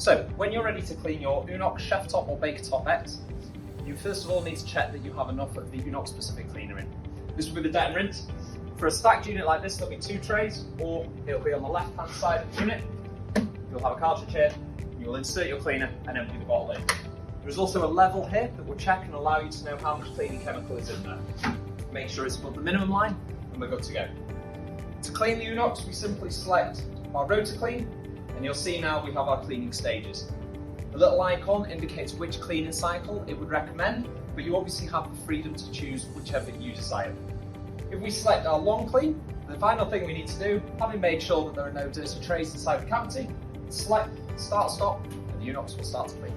So, when you're ready to clean your Unox Chef Top or Baker Top X, you first of all need to check that you have enough of the Unox specific cleaner in. This will be the det and rinse. For a stacked unit like this, there'll be 2 trays, or it'll be on the left hand side of the unit. You'll have a cartridge here, you'll insert your cleaner and empty the bottle in. There's also a level here that will check and allow you to know how much cleaning chemical is in there. Make sure it's above the minimum line and we're good to go. To clean the Unox, we simply select our rotor clean, and you'll see now we have our cleaning stages. The little icon indicates which cleaning cycle it would recommend, but you obviously have the freedom to choose whichever you desire. If we select our long clean, the final thing we need to do, having made sure that there are no dirty trays inside the cavity, select start stop and the Unox will start to clean.